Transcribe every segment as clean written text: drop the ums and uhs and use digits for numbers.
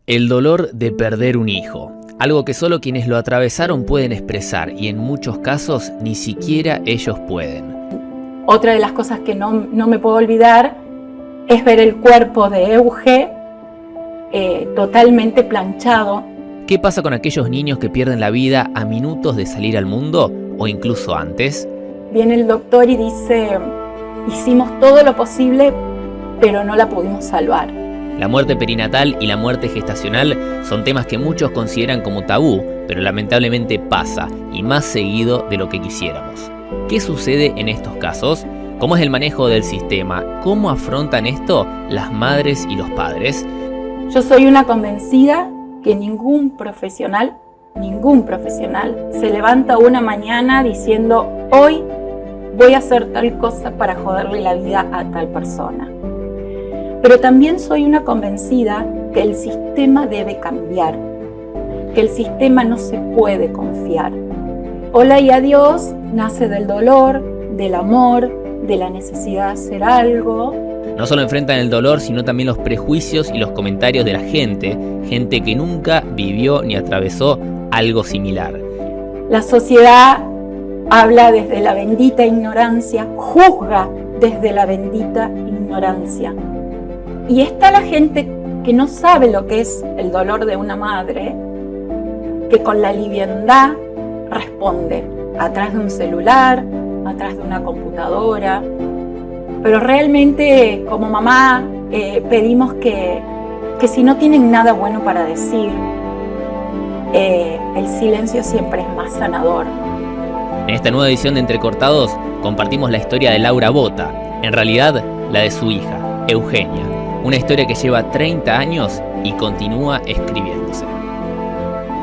El dolor de perder un hijo, algo que solo quienes lo atravesaron pueden expresar y en muchos casos ni siquiera ellos pueden. Otra de las cosas que no me puedo olvidar es ver el cuerpo de Euge totalmente planchado. ¿Qué pasa con aquellos niños que pierden la vida a minutos de salir al mundo o incluso antes? Viene el doctor y dice, hicimos todo lo posible, pero no la pudimos salvar. La muerte perinatal y la muerte gestacional son temas que muchos consideran como tabú, pero lamentablemente pasa, y más seguido de lo que quisiéramos. ¿Qué sucede en estos casos? ¿Cómo es el manejo del sistema? ¿Cómo afrontan esto las madres y los padres? Yo soy una convencida que ningún profesional se levanta una mañana diciendo, hoy voy a hacer tal cosa para joderle la vida a tal persona. Pero también soy una convencida que el sistema debe cambiar, que el sistema no se puede confiar. Hola y adiós nace del dolor, del amor, de la necesidad de hacer algo. No solo enfrentan el dolor, sino también los prejuicios y los comentarios de la gente que nunca vivió ni atravesó algo similar. La sociedad habla desde la bendita ignorancia, juzga desde la bendita ignorancia. Y está la gente que no sabe lo que es el dolor de una madre, que con la liviandad responde atrás de un celular, atrás de una computadora. Pero realmente como mamá pedimos que si no tienen nada bueno para decir, el silencio siempre es más sanador. En esta nueva edición de Entrecortados compartimos la historia de Laura Bota, en realidad la de su hija, Eugenia. Una historia que lleva 30 años y continúa escribiéndose.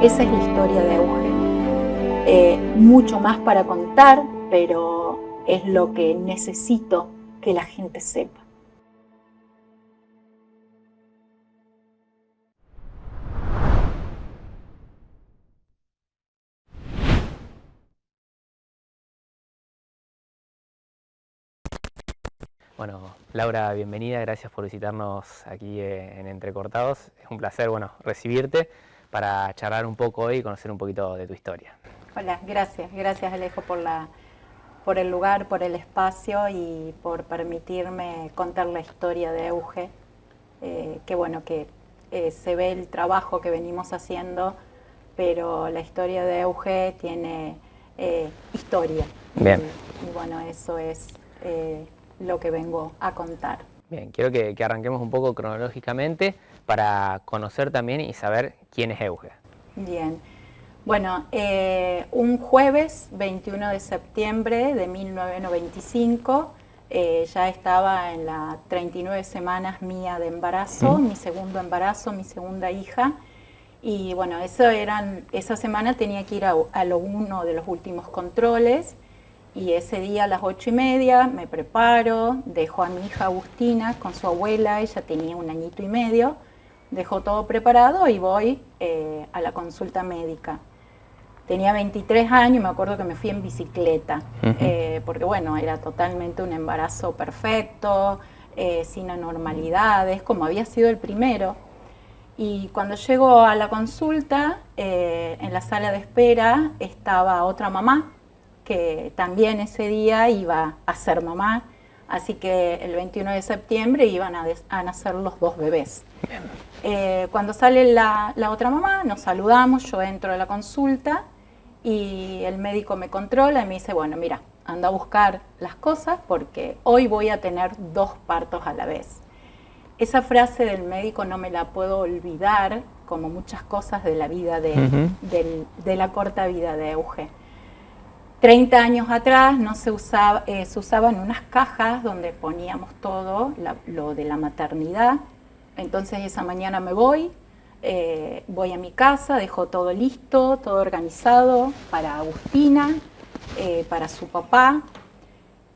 Esa es la historia de Euge. Mucho más para contar, pero es lo que necesito que la gente sepa. Bueno, Laura, bienvenida, gracias por visitarnos aquí en Entrecortados. Es un placer, recibirte para charlar un poco hoy y conocer un poquito de tu historia. Hola, gracias Alejo por el lugar, por el espacio y por permitirme contar la historia de Euge. Que se ve el trabajo que venimos haciendo, pero la historia de Euge tiene historia. Bien. Y eso es lo que vengo a contar. Bien, quiero que arranquemos un poco cronológicamente para conocer también y saber quién es Euge. Bien, un jueves 21 de septiembre de 1995 ya estaba en las 39 semanas mía de embarazo, mi segundo embarazo, mi segunda hija. Y esa semana tenía que ir a uno de los últimos controles. Y ese día a las 8:30 me preparo, dejo a mi hija Agustina con su abuela, ella tenía 1 añito y medio, dejo todo preparado y voy a la consulta médica. Tenía 23 años, me acuerdo que me fui en bicicleta, porque era totalmente un embarazo perfecto, sin anormalidades, como había sido el primero. Y cuando llego a la consulta, en la sala de espera estaba otra mamá, que también ese día iba a ser mamá, así que el 21 de septiembre iban a nacer los 2 bebés. Cuando sale la otra mamá, nos saludamos, yo entro a la consulta y el médico me controla y me dice, mira, anda a buscar las cosas porque hoy voy a tener 2 partos a la vez. Esa frase del médico no me la puedo olvidar, como muchas cosas de la vida de la corta vida de Euge. 30 años atrás se usaban unas cajas donde poníamos todo lo de la maternidad. Entonces esa mañana me voy a mi casa, dejo todo listo, todo organizado para Agustina, para su papá.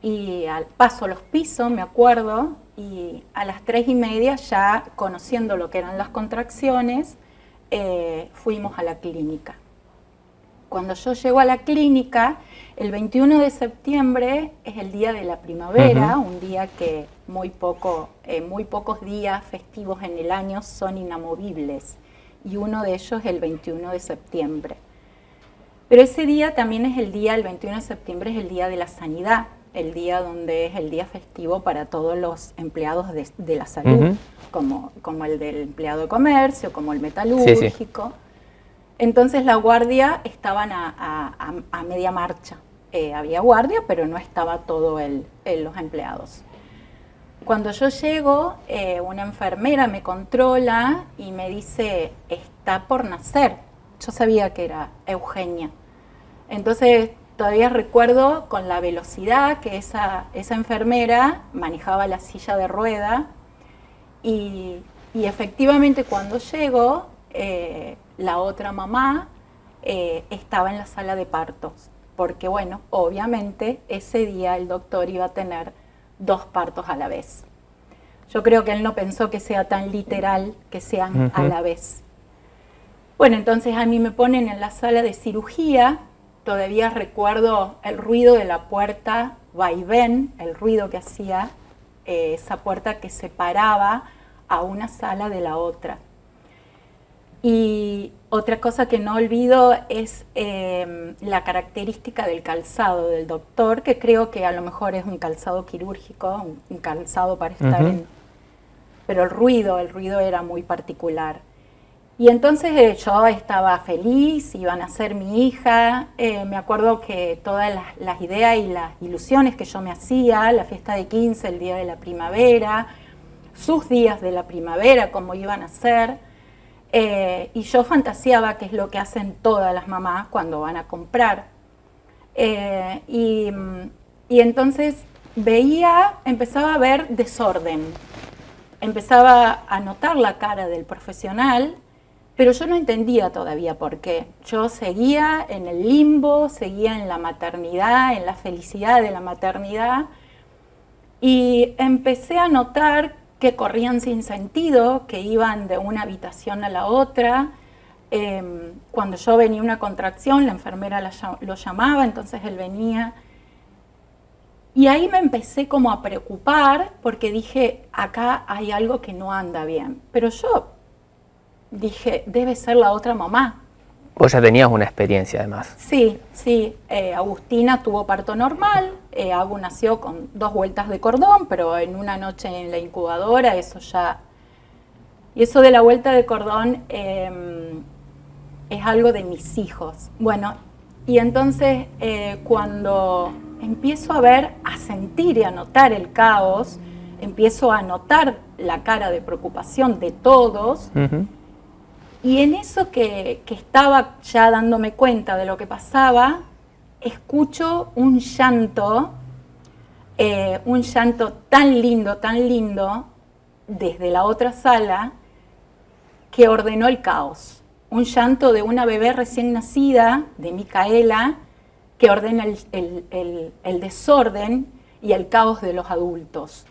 Y paso los pisos, me acuerdo, y a las 3:30 ya conociendo lo que eran las contracciones, fuimos a la clínica. Cuando yo llego a la clínica, el 21 de septiembre es el día de la primavera, un día que muy pocos días festivos en el año son inamovibles. y uno de ellos el 21 de septiembre. Pero ese día también es el 21 de septiembre es el Día de la Sanidad, el día donde es el día festivo para todos los empleados de la salud, como el del empleado de comercio, como el metalúrgico. Sí, sí. Entonces la guardia estaban a media marcha. Había guardia, pero no estaba todo los empleados. Cuando yo llego, una enfermera me controla y me dice, está por nacer. Yo sabía que era Eugenia. Entonces todavía recuerdo con la velocidad que esa enfermera manejaba la silla de rueda y efectivamente cuando llego, la otra mamá estaba en la sala de partos, porque bueno, obviamente ese día el doctor iba a tener 2 partos a la vez. Yo creo que él no pensó que sea tan literal que sean a la vez. Bueno, entonces a mí me ponen en la sala de cirugía, todavía recuerdo el ruido de la puerta, va y ven, el ruido que hacía esa puerta que separaba a una sala de la otra. Y otra cosa que no olvido es la característica del calzado del doctor, que creo que a lo mejor es un calzado quirúrgico, un calzado para estar en... Pero el ruido era muy particular. Y entonces yo estaba feliz, iban a ser mi hija, me acuerdo que todas las ideas y las ilusiones que yo me hacía, la fiesta de 15, el día de la primavera, sus días de la primavera, cómo iban a ser, y yo fantaseaba que es lo que hacen todas las mamás cuando van a comprar. Y entonces empezaba a ver desorden, empezaba a notar la cara del profesional, pero yo no entendía todavía por qué. Yo seguía en el limbo, seguía en la maternidad, en la felicidad de la maternidad, y empecé a notar que corrían sin sentido, que iban de una habitación a la otra. Cuando yo venía una contracción, la enfermera lo llamaba, entonces él venía. Y ahí me empecé como a preocupar, porque dije, acá hay algo que no anda bien. Pero yo dije, debe ser la otra mamá. Vos ya tenías una experiencia además. Sí. Agustina tuvo parto normal, Agu nació con 2 vueltas de cordón, pero en una noche en la incubadora, eso ya... Y eso de la vuelta de cordón es algo de mis hijos. Bueno, y entonces cuando empiezo a sentir y a notar el caos, empiezo a notar la cara de preocupación de todos, y en eso que estaba ya dándome cuenta de lo que pasaba, escucho un llanto tan lindo, desde la otra sala, que ordenó el caos. Un llanto de una bebé recién nacida, de Micaela, que ordena el desorden y el caos de los adultos.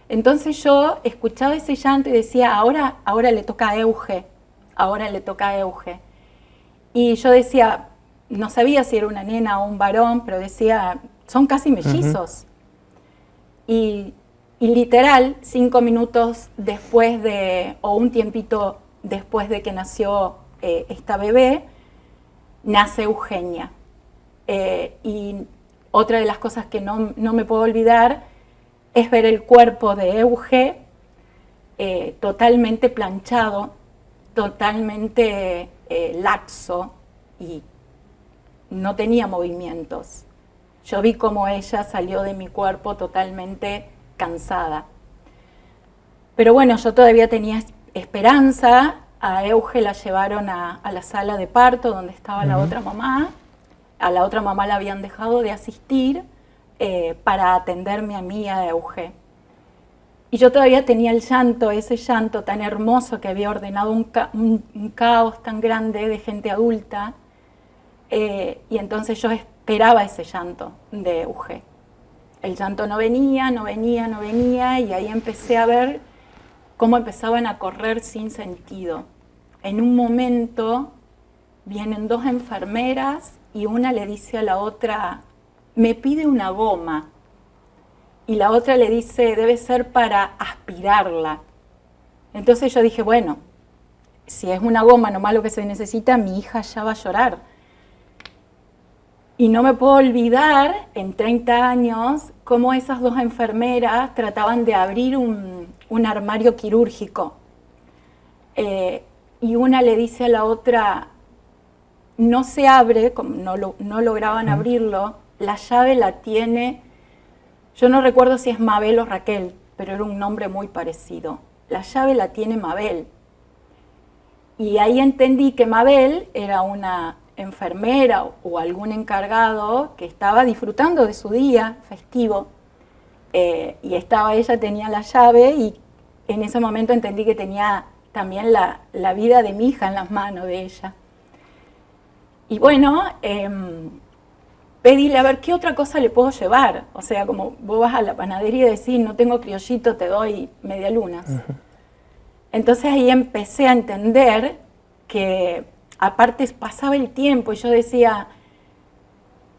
Entonces yo escuchaba ese llanto y decía, ahora le toca a Euge. Ahora le toca a Euge. Y yo decía, no sabía si era una nena o un varón, pero decía, son casi mellizos. Y literal, 5 minutos después o un tiempito después de que nació esta bebé, nace Eugenia. Y otra de las cosas que no me puedo olvidar es ver el cuerpo de Euge totalmente planchado, totalmente laxo, y no tenía movimientos. Yo vi cómo ella salió de mi cuerpo totalmente cansada. Pero bueno, yo todavía tenía esperanza. A Euge la llevaron a la sala de parto donde estaba la otra mamá. A la otra mamá la habían dejado de asistir para atenderme a mí y a Euge. Y yo todavía tenía ese llanto tan hermoso que había ordenado un caos tan grande de gente adulta. Y entonces yo esperaba ese llanto de Euge. El llanto no venía, y ahí empecé a ver cómo empezaban a correr sin sentido. En un momento vienen 2 enfermeras y una le dice a la otra, me pide una goma. Y la otra le dice, debe ser para aspirarla. Entonces yo dije, bueno, si es una goma nomás lo que se necesita, mi hija ya va a llorar. Y no me puedo olvidar, en 30 años, cómo esas dos enfermeras trataban de abrir un armario quirúrgico. Y una le dice a la otra, no se abre, como no lograban abrirlo, la llave la tiene, yo no recuerdo si es Mabel o Raquel, pero era un nombre muy parecido. La llave la tiene Mabel. Y ahí entendí que Mabel era una enfermera o algún encargado que estaba disfrutando de su día festivo, y ella tenía la llave, y en ese momento entendí que tenía también la vida de mi hija en las manos de ella. Y bueno, pedíle a ver qué otra cosa le puedo llevar. O sea, como vos vas a la panadería y decís, no tengo criollito, te doy medialunas. Uh-huh. Entonces ahí empecé a entender que aparte pasaba el tiempo y yo decía,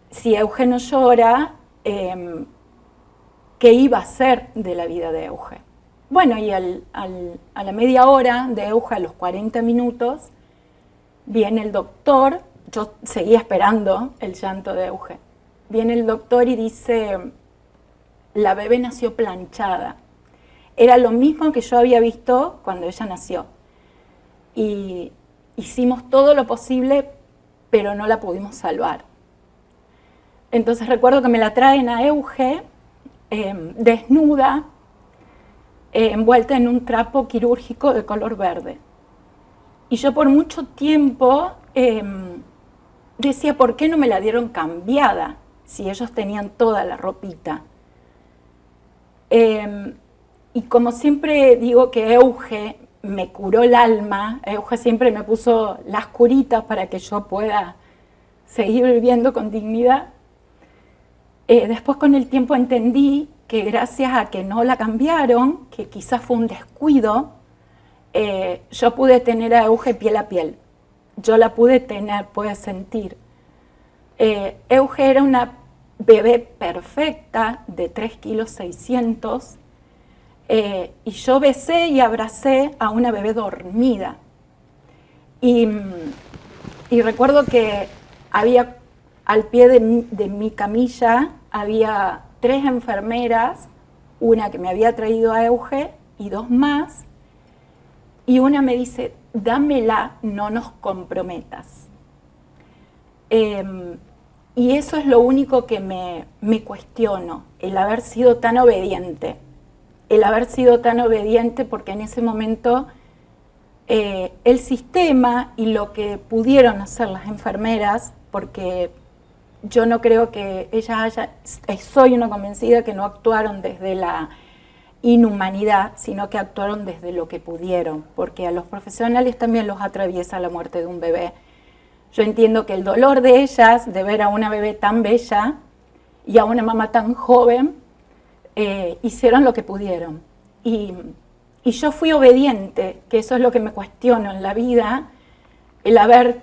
si Euge no llora, ¿qué iba a ser de la vida de Euge? Bueno, y a la media hora de Euge, a los 40 minutos, viene el doctor. Yo seguía esperando el llanto de Euge. Viene el doctor y dice, la bebé nació planchada. Era lo mismo que yo había visto cuando ella nació. Y hicimos todo lo posible, pero no la pudimos salvar. Entonces recuerdo que me la traen a Euge, desnuda, envuelta en un trapo quirúrgico de color verde. Y yo por mucho tiempo decía, ¿por qué no me la dieron cambiada si ellos tenían toda la ropita? Y como siempre digo que Euge me curó el alma, Euge siempre me puso las curitas para que yo pueda seguir viviendo con dignidad. Después con el tiempo entendí que gracias a que no la cambiaron, que quizás fue un descuido, yo pude tener a Euge piel a piel. Yo la pude tener, pude sentir. Euge era una bebé perfecta de 3,6 kilos, y yo besé y abracé a una bebé dormida. Y recuerdo que había al pie de mi camilla, había 3 enfermeras, una que me había traído a Euge y 2 más, y una me dice, dámela, no nos comprometas. Y eso es lo único que me cuestiono, el haber sido tan obediente. El haber sido tan obediente porque en ese momento el sistema y lo que pudieron hacer las enfermeras, porque yo no creo que soy una convencida que no actuaron desde la inhumanidad, sino que actuaron desde lo que pudieron, porque a los profesionales también los atraviesa la muerte de un bebé. Yo entiendo que el dolor de ellas, de ver a una bebé tan bella y a una mamá tan joven, hicieron lo que pudieron. Y yo fui obediente, que eso es lo que me cuestiono en la vida, el haber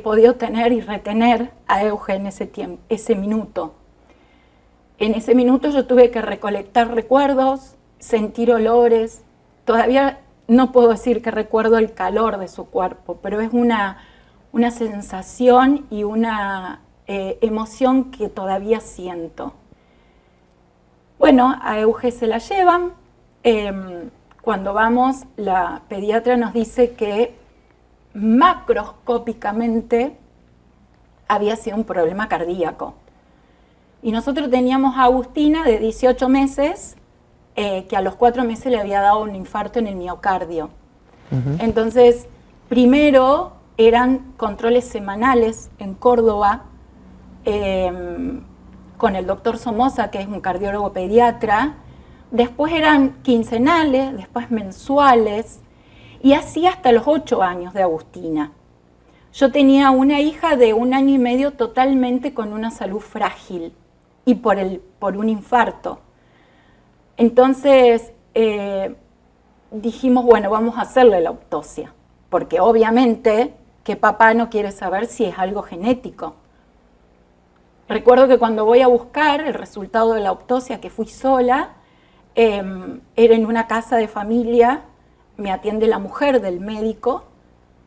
podido tener y retener a Euge en ese minuto. En ese minuto yo tuve que recolectar recuerdos, sentir olores. Todavía no puedo decir que recuerdo el calor de su cuerpo, pero es una sensación y una emoción que todavía siento. Bueno, a Euge se la llevan. Cuando vamos, la pediatra nos dice que macroscópicamente había sido un problema cardíaco. Y nosotros teníamos a Agustina de 18 meses, que a los 4 meses le había dado un infarto en el miocardio. Uh-huh. Entonces, primero eran controles semanales en Córdoba, con el doctor Somoza, que es un cardiólogo pediatra. Después eran quincenales, después mensuales, y así hasta los 8 años de Agustina. Yo tenía una hija de 1 año y medio totalmente con una salud frágil y por un infarto. Entonces dijimos, bueno, vamos a hacerle la autopsia, porque obviamente que papá no quiere saber si es algo genético. Recuerdo que cuando voy a buscar el resultado de la autopsia, que fui sola, era en una casa de familia, me atiende la mujer del médico,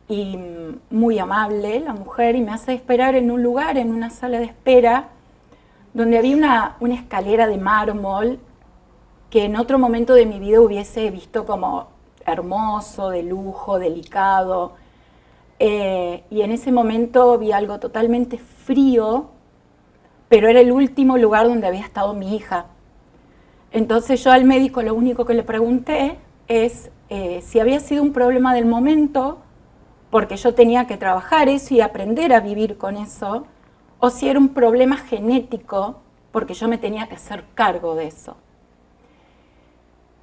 y muy amable la mujer, y me hace esperar en un lugar, en una sala de espera, donde había una escalera de mármol que en otro momento de mi vida hubiese visto como hermoso, de lujo, delicado. Y en ese momento vi algo totalmente frío, pero era el último lugar donde había estado mi hija. Entonces yo al médico lo único que le pregunté es si había sido un problema del momento, porque yo tenía que trabajar eso y aprender a vivir con eso, o si era un problema genético, porque yo me tenía que hacer cargo de eso.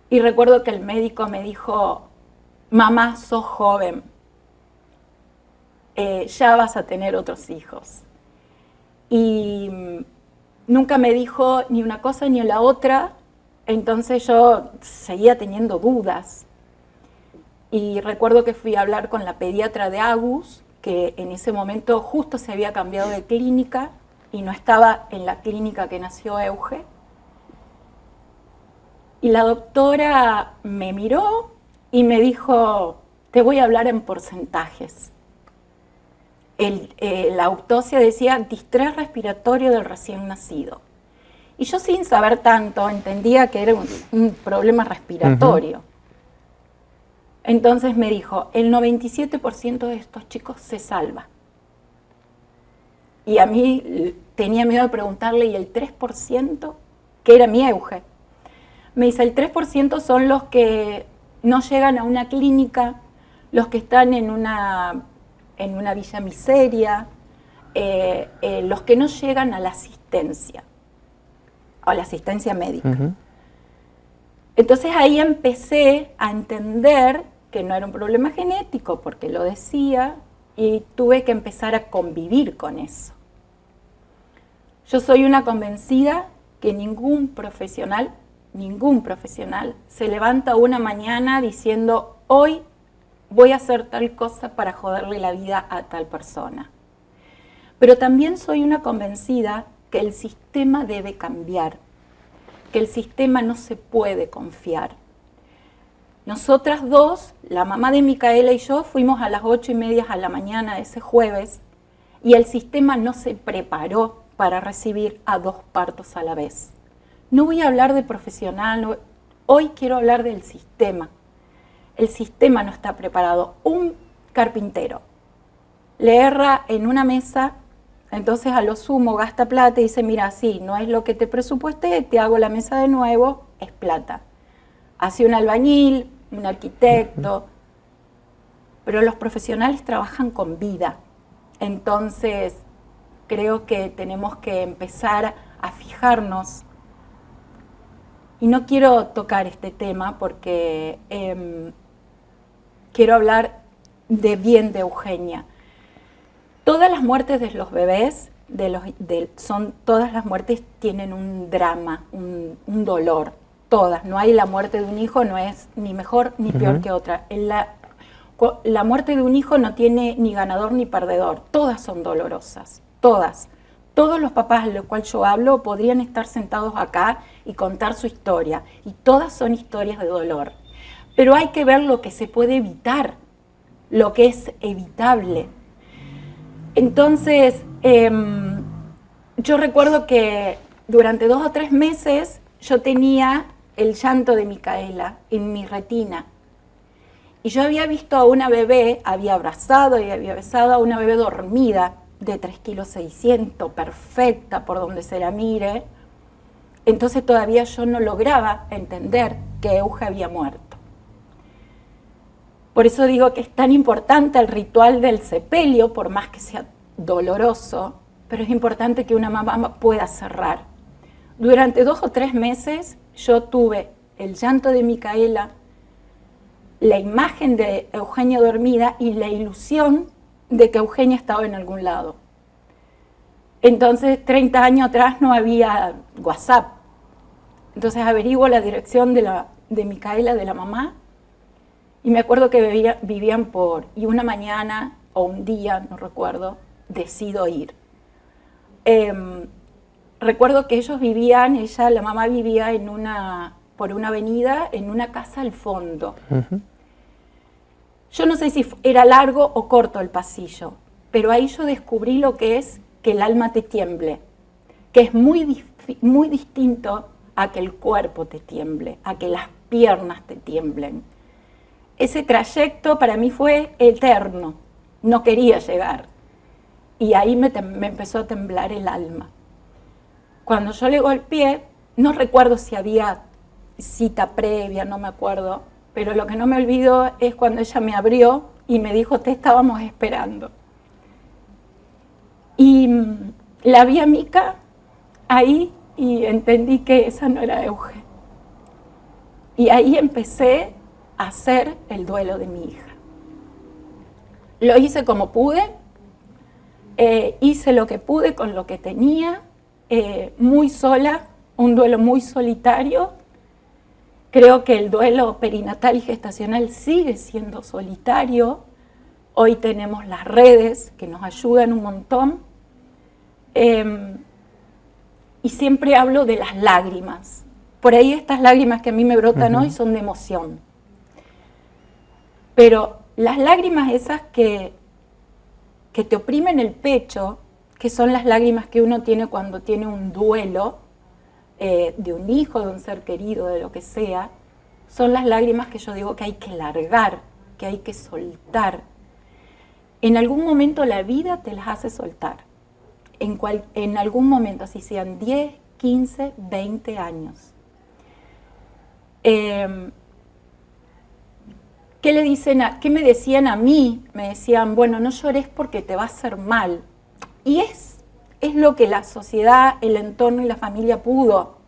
Y recuerdo que el médico me dijo, mamá, sos joven, ya vas a tener otros hijos. Y nunca me dijo ni una cosa ni la otra, entonces yo seguía teniendo dudas. Y recuerdo que fui a hablar con la pediatra de Agus, que en ese momento justo se había cambiado de clínica y no estaba en la clínica que nació Euge. Y la doctora me miró y me dijo, te voy a hablar en porcentajes. La autopsia decía distrés respiratorio del recién nacido. Y yo sin saber tanto entendía que era un problema respiratorio. Uh-huh. Entonces me dijo, el 97% de estos chicos se salva. Y a mí tenía miedo de preguntarle, ¿y el 3%? Que era mi Euge. Me dice, el 3% son los que no llegan a una clínica, los que están en una villa miseria, los que no llegan a la asistencia médica. Uh-huh. Entonces ahí empecé a entender que no era un problema genético, porque lo decía, y tuve que empezar a convivir con eso. Yo soy una convencida que ningún profesional se levanta una mañana diciendo, hoy voy a hacer tal cosa para joderle la vida a tal persona. Pero también soy una convencida que el sistema debe cambiar, que el sistema no se puede confiar. Nosotras dos, la mamá de Micaela y yo, fuimos a las 8:30 de la mañana ese jueves y el sistema no se preparó para recibir a 2 partos a la vez. No voy a hablar de profesional, hoy quiero hablar del sistema. El sistema no está preparado. Un carpintero le erra en una mesa, entonces a lo sumo gasta plata y dice, mira, sí, no es lo que te presupuesté, te hago la mesa de nuevo, es plata. Hace un albañil, un arquitecto, pero los profesionales trabajan con vida. Entonces creo que tenemos que empezar a fijarnos. Y no quiero tocar este tema porque quiero hablar de Eugenia. Todas las muertes de los bebés, todas las muertes tienen un drama, un dolor. Todas. No hay la muerte de un hijo, no es ni mejor ni peor que otra. La muerte de un hijo no tiene ni ganador ni perdedor. Todas son dolorosas. Todas. Todos los papás de los cuales yo hablo podrían estar sentados acá y contar su historia. Y todas son historias de dolor. Pero hay que ver lo que se puede evitar, lo que es evitable. Entonces, yo recuerdo que durante 2 o 3 meses yo tenía el llanto de Micaela en mi retina. Y yo había visto a una bebé, había abrazado y había besado a una bebé dormida de 3,6 kilos, perfecta por donde se la mire. Entonces todavía yo no lograba entender que Euge había muerto. Por eso digo que es tan importante el ritual del sepelio, por más que sea doloroso, pero es importante que una mamá pueda cerrar. Durante 2 o 3 meses yo tuve el llanto de Micaela, la imagen de Eugenia dormida y la ilusión de que Eugenia estaba en algún lado. Entonces, 30 años atrás no había WhatsApp. Entonces averiguo la dirección de Micaela, de la mamá, y me acuerdo que vivían y una mañana o un día, no recuerdo, decido ir. Recuerdo que ellos vivían, la mamá vivía por una avenida, en una casa al fondo. Uh-huh. Yo no sé si era largo o corto el pasillo, pero ahí yo descubrí lo que es que el alma te tiemble, que es muy distinto a que el cuerpo te tiemble, a que las piernas te tiemblen. Ese trayecto para mí fue eterno, no quería llegar. Y ahí me empezó a temblar el alma. Cuando yo le golpeé, no recuerdo si había cita previa, no me acuerdo, pero lo que no me olvido es cuando ella me abrió y me dijo, te estábamos esperando. Y la vi a Mica ahí y entendí que esa no era Euge. Y ahí empecé a hacer el duelo de mi hija. Lo hice como pude, hice lo que pude con lo que tenía, muy sola, un duelo muy solitario. Creo que el duelo perinatal y gestacional sigue siendo solitario. Hoy tenemos las redes que nos ayudan un montón. Y siempre hablo de las lágrimas. Por ahí estas lágrimas que a mí me brotan hoy son de emoción. Pero las lágrimas esas que te oprimen el pecho, que son las lágrimas que uno tiene cuando tiene un duelo de un hijo, de un ser querido, de lo que sea, son las lágrimas que yo digo que hay que largar, que hay que soltar. En algún momento la vida te las hace soltar. En algún momento, así sean 10, 15, 20 años. ¿Qué me decían a mí? Me decían, bueno, no llores porque te va a hacer mal. Y es lo que la sociedad, el entorno y la familia pudo.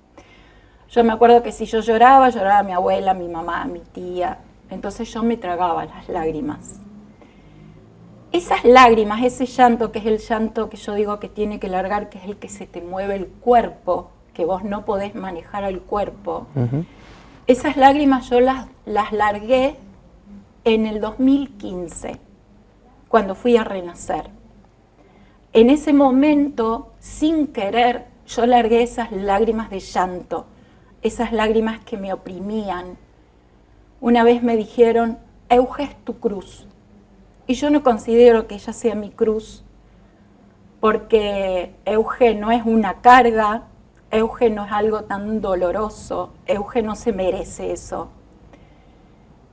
Yo me acuerdo que si yo lloraba mi abuela, mi mamá, mi tía. Entonces yo me tragaba las lágrimas. Esas lágrimas, ese llanto, que es el llanto que yo digo que tiene que largar, que es el que se te mueve el cuerpo, que vos no podés manejar al cuerpo. Esas lágrimas yo las largué en el 2015, cuando fui a renacer. En ese momento, sin querer, yo largué esas lágrimas de llanto, esas lágrimas que me oprimían. Una vez me dijeron, Euge es tu cruz. Y yo no considero que ella sea mi cruz, porque Euge no es una carga, Euge no es algo tan doloroso, Euge no se merece eso.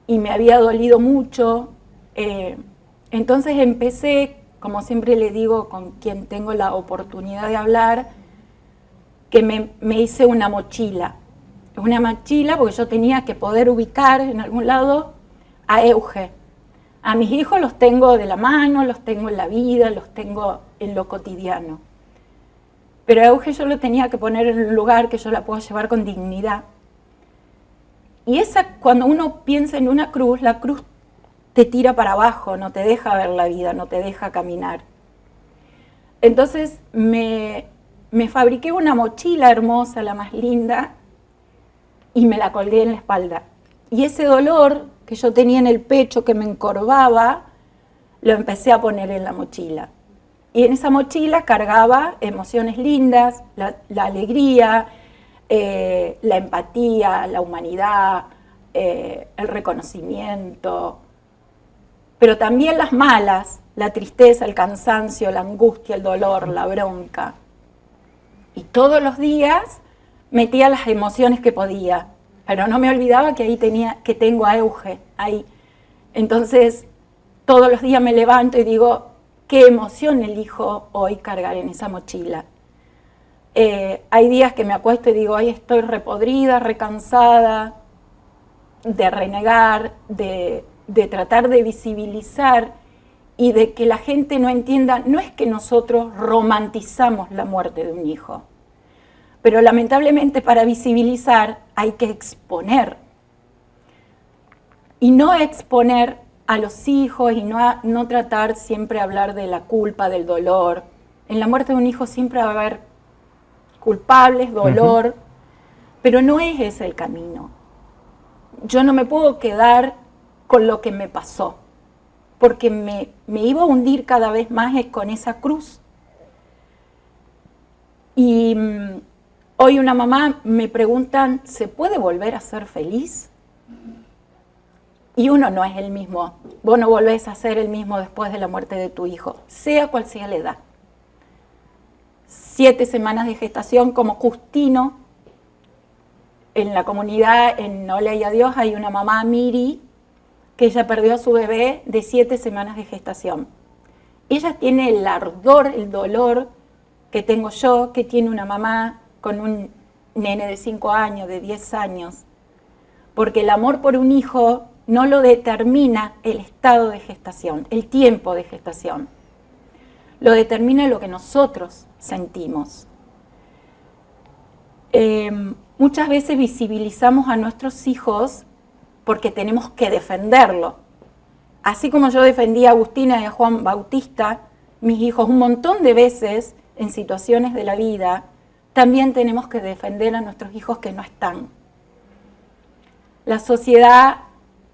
Y me había dolido mucho, entonces empecé, como siempre le digo con quien tengo la oportunidad de hablar, que me hice una mochila porque yo tenía que poder ubicar en algún lado a Euge. A mis hijos los tengo de la mano, los tengo en la vida, los tengo en lo cotidiano. Pero a Euge yo lo tenía que poner en un lugar que yo la pueda llevar con dignidad. Y cuando uno piensa en una cruz, la cruz te tira para abajo, no te deja ver la vida, no te deja caminar. Entonces me fabriqué una mochila hermosa, la más linda, y me la colgué en la espalda. Y ese dolor que yo tenía en el pecho, que me encorvaba, lo empecé a poner en la mochila. Y en esa mochila cargaba emociones lindas, la alegría, la empatía, la humanidad, el reconocimiento, pero también las malas, la tristeza, el cansancio, la angustia, el dolor, la bronca. Y todos los días metía las emociones que podía, pero no me olvidaba que ahí tengo a Euge, ahí. Entonces, todos los días me levanto y digo, ¿qué emoción elijo hoy cargar en esa mochila? Hay días que me acuesto y digo, ay, estoy repodrida, recansada de renegar, de tratar de visibilizar y de que la gente no entienda, no es que nosotros romantizamos la muerte de un hijo, pero lamentablemente para visibilizar hay que exponer. Y no exponer a los hijos y no tratar siempre de hablar de la culpa, del dolor. En la muerte de un hijo siempre va a haber culpables, dolor, pero no es ese el camino. Yo no me puedo quedar con lo que me pasó, porque me iba a hundir cada vez más con esa cruz. Y hoy una mamá me preguntan, ¿se puede volver a ser feliz? Y uno no es el mismo. Vos no volvés a ser el mismo después de la muerte de tu hijo, sea cual sea la edad. 7 semanas de gestación, como Justino. En la comunidad, en Hola y Adiós, hay una mamá, Miri, que ella perdió a su bebé de 7 semanas de gestación. Ella tiene el ardor, el dolor que tengo yo, que tiene una mamá con un nene de 5 años, de 10 años. Porque el amor por un hijo no lo determina el estado de gestación, el tiempo de gestación. Lo determina lo que nosotros sentimos. Muchas veces visibilizamos a nuestros hijos porque tenemos que defenderlo. Así como yo defendí a Agustina y a Juan Bautista, mis hijos un montón de veces en situaciones de la vida, también tenemos que defender a nuestros hijos que no están. La sociedad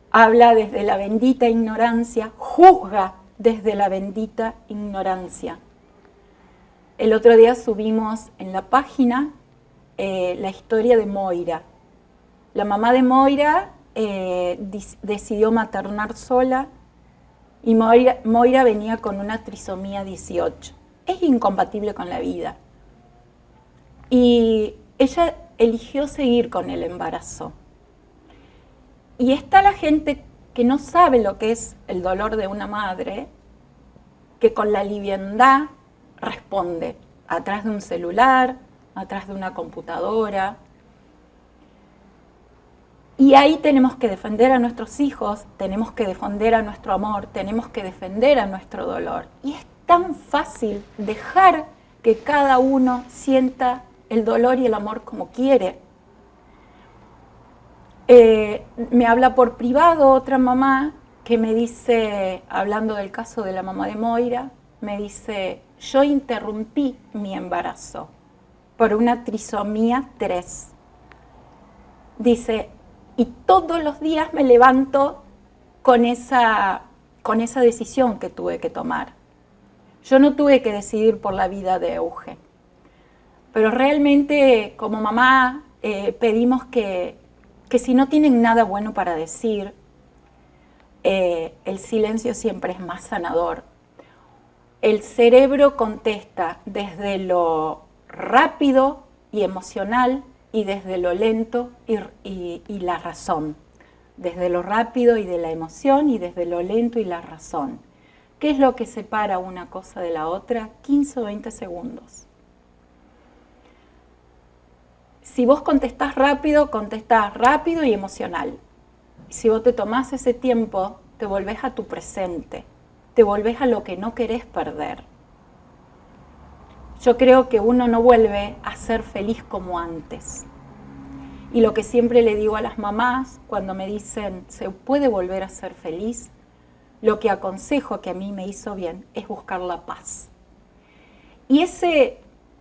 habla desde la bendita ignorancia, juzga desde la bendita ignorancia. El otro día subimos en la página la historia de Moira. La mamá de Moira decidió maternar sola y Moira venía con una trisomía 18. Es incompatible con la vida. Y ella eligió seguir con el embarazo. Y está la gente que no sabe lo que es el dolor de una madre, que con la liviandad responde atrás de un celular, atrás de una computadora. Y ahí tenemos que defender a nuestros hijos, tenemos que defender a nuestro amor, tenemos que defender a nuestro dolor. Y es tan fácil dejar que cada uno sienta el dolor y el amor como quiere. Me habla por privado otra mamá que me dice, hablando del caso de la mamá de Moira, me dice, yo interrumpí mi embarazo por una trisomía 3. Dice, y todos los días me levanto con esa decisión que tuve que tomar. Yo no tuve que decidir por la vida de Euge, pero realmente como mamá pedimos que si no tienen nada bueno para decir, el silencio siempre es más sanador. El cerebro contesta desde lo rápido y emocional y desde lo lento y la razón. Desde lo rápido y de la emoción y desde lo lento y la razón. ¿Qué es lo que separa una cosa de la otra? 15 o 20 segundos. Si vos contestás rápido y emocional. Si vos te tomás ese tiempo, te volvés a tu presente, te volvés a lo que no querés perder. Yo creo que uno no vuelve a ser feliz como antes. Y lo que siempre le digo a las mamás cuando me dicen, ¿se puede volver a ser feliz? Lo que aconsejo, que a mí me hizo bien, es buscar la paz. Y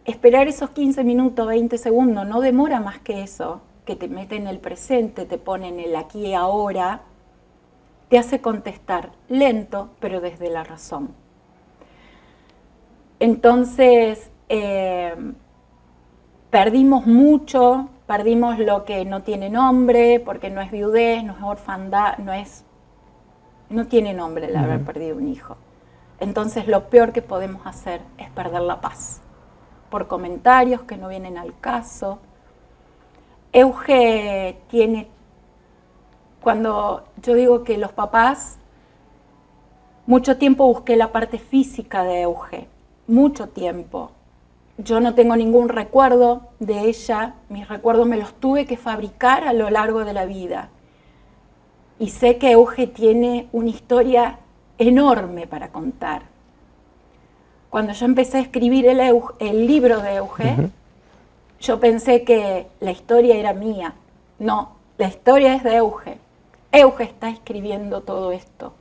esperar esos 15 minutos, 20 segundos, no demora más que eso, que te mete en el presente, te pone en el aquí y ahora, te hace contestar lento, pero desde la razón. Entonces, perdimos mucho, perdimos lo que no tiene nombre, porque no es viudez, no es orfandad, no tiene nombre el haber perdido un hijo. Entonces, lo peor que podemos hacer es perder la paz, por comentarios que no vienen al caso. Euge tiene, cuando yo digo que los papás, mucho tiempo busqué la parte física de Euge, mucho tiempo. Yo no tengo ningún recuerdo de ella, mis recuerdos me los tuve que fabricar a lo largo de la vida. Y sé que Euge tiene una historia enorme para contar. Cuando yo empecé a escribir el libro de Euge, yo pensé que la historia era mía. No, la historia es de Euge. Euge está escribiendo todo esto.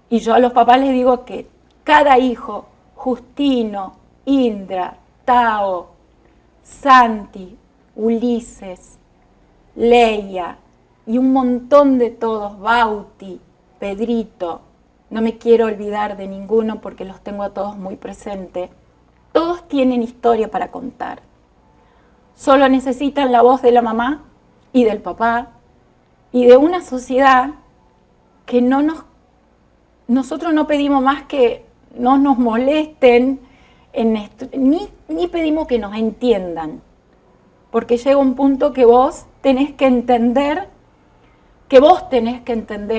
Y yo a los papás les digo que cada hijo, Justino, Indra, Tao, Santi, Ulises, Leia y un montón de todos, Bauti, Pedrito, no me quiero olvidar de ninguno porque los tengo a todos muy presentes, todos tienen historia para contar. Solo necesitan la voz de la mamá y del papá y de una sociedad que nosotros no pedimos más que no nos molesten en esto, ni pedimos que nos entiendan, porque llega un punto que vos tenés que entender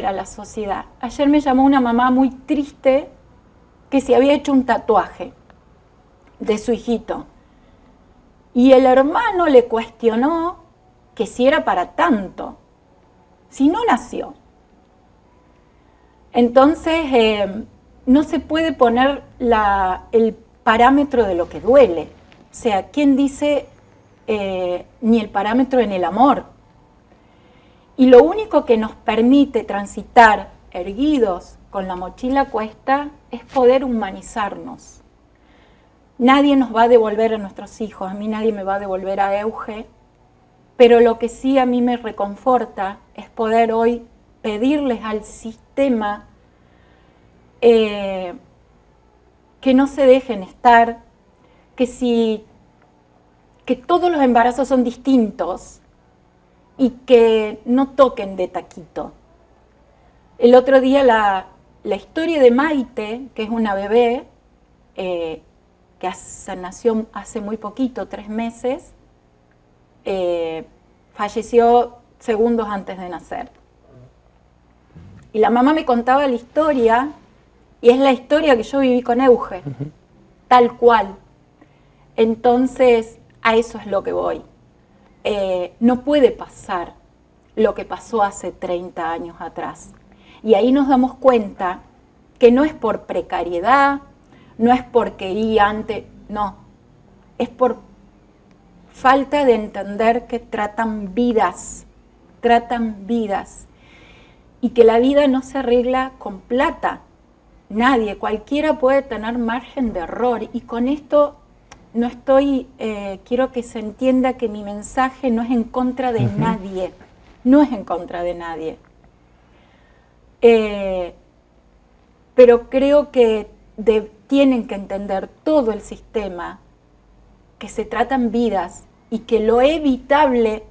a la sociedad. Ayer me llamó una mamá muy triste que se había hecho un tatuaje de su hijito. Y el hermano le cuestionó que si era para tanto, si no nació. Entonces, no se puede poner el parámetro de lo que duele. O sea, ¿quién dice ni el parámetro en el amor? Y lo único que nos permite transitar erguidos con la mochila a cuesta es poder humanizarnos. Nadie nos va a devolver a nuestros hijos, a mí nadie me va a devolver a Euge, pero lo que sí a mí me reconforta es poder hoy pedirles al sistema que no se dejen estar, que todos los embarazos son distintos y que no toquen de taquito. El otro día la historia de Maite, que es una bebé, que nació hace muy poquito, 3 meses, falleció segundos antes de nacer. Y la mamá me contaba la historia, y es la historia que yo viví con Euge, tal cual. Entonces, a eso es lo que voy. No puede pasar lo que pasó hace 30 años atrás. Y ahí nos damos cuenta que no es por precariedad, no es porque iba antes, no, es por falta de entender que tratan vidas, y que la vida no se arregla con plata. Nadie, cualquiera puede tener margen de error, y con esto no estoy, quiero que se entienda que mi mensaje no es en contra de nadie, no es en contra de nadie. Pero creo que tienen que entender todo el sistema que se tratan vidas y que lo evitable,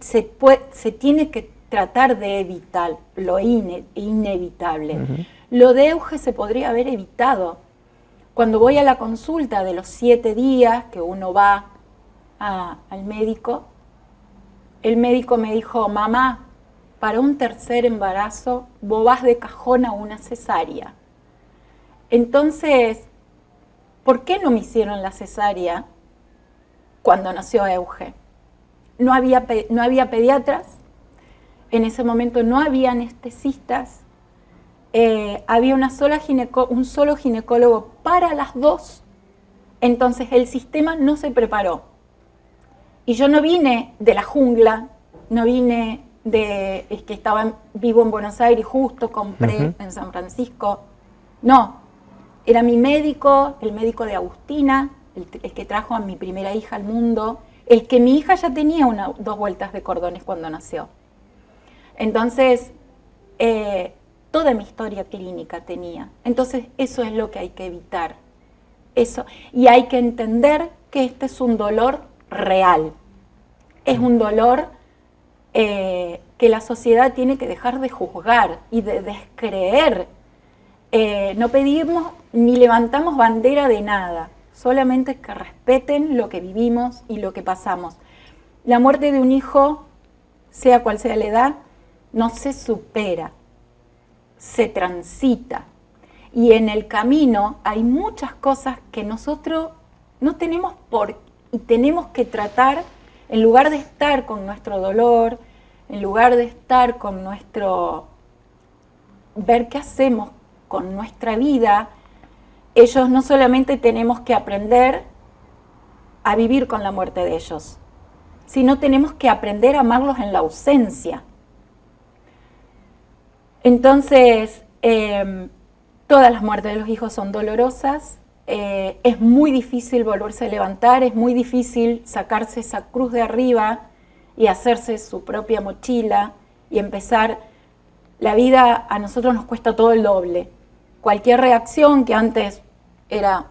se tiene que tratar de evitar lo inevitable. Lo de Euge se podría haber evitado. Cuando voy a la consulta de los 7 días que uno va al médico, el médico me dijo: mamá, para un tercer embarazo vos vas de cajón a una cesárea. Entonces, ¿por qué no me hicieron la cesárea cuando nació Euge? No había pediatras, en ese momento no había anestesistas, había un solo ginecólogo para las dos, entonces el sistema no se preparó. Y yo no vine de la jungla, no vine es que estaba vivo en Buenos Aires y justo compré en San Francisco. No, era mi médico, el médico de Agustina, el que trajo a mi primera hija al mundo, el que mi hija ya tenía 2 vueltas de cordones cuando nació. Entonces, toda mi historia clínica tenía. Entonces, eso es lo que hay que evitar. Eso. Y hay que entender que este es un dolor real. Es un dolor que la sociedad tiene que dejar de juzgar y de descreer. No pedimos ni levantamos bandera de nada, solamente que respeten lo que vivimos y lo que pasamos. La muerte de un hijo, sea cual sea la edad, no se supera, se transita. Y en el camino hay muchas cosas que nosotros no tenemos y tenemos que tratar, en lugar de estar con nuestro dolor, en lugar de estar con ver qué hacemos con nuestra vida. Ellos no solamente tenemos que aprender a vivir con la muerte de ellos, sino tenemos que aprender a amarlos en la ausencia. Entonces, todas las muertes de los hijos son dolorosas, es muy difícil volverse a levantar, es muy difícil sacarse esa cruz de arriba y hacerse su propia mochila y empezar. La vida a nosotros nos cuesta todo el doble. Cualquier reacción que antes era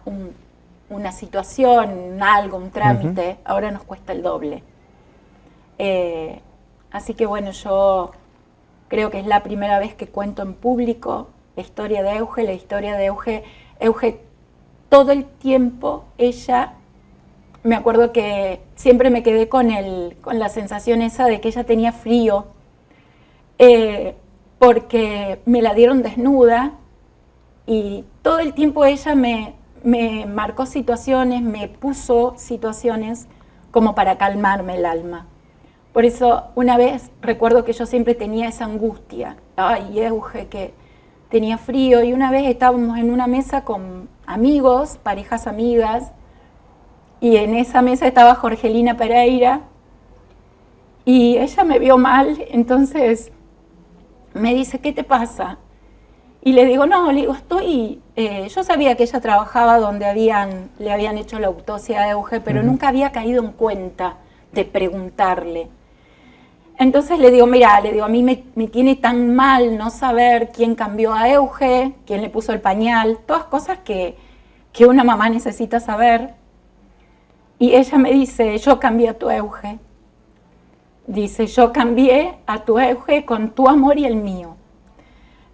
una situación, algo, un trámite, ahora nos cuesta el doble. Así que bueno, yo creo que es la primera vez que cuento en público la historia de Euge, Euge todo el tiempo, ella, me acuerdo que siempre me quedé con la sensación esa de que ella tenía frío, porque me la dieron desnuda y todo el tiempo ella me marcó situaciones, me puso situaciones como para calmarme el alma. Por eso una vez recuerdo que yo siempre tenía esa angustia, ay, Euge, que tenía frío, y una vez estábamos en una mesa con amigos, parejas amigas, y en esa mesa estaba Jorgelina Pereira, y ella me vio mal, entonces me dice, ¿qué te pasa? Y le digo, no, le digo, yo sabía que ella trabajaba donde le habían hecho la autopsia a Euge, pero nunca había caído en cuenta de preguntarle. Entonces le digo, mira, a mí me tiene tan mal no saber quién cambió a Euge, quién le puso el pañal, todas cosas que una mamá necesita saber. Y ella me dice, yo cambié a tu Euge. Dice, yo cambié a tu Euge con tu amor y el mío.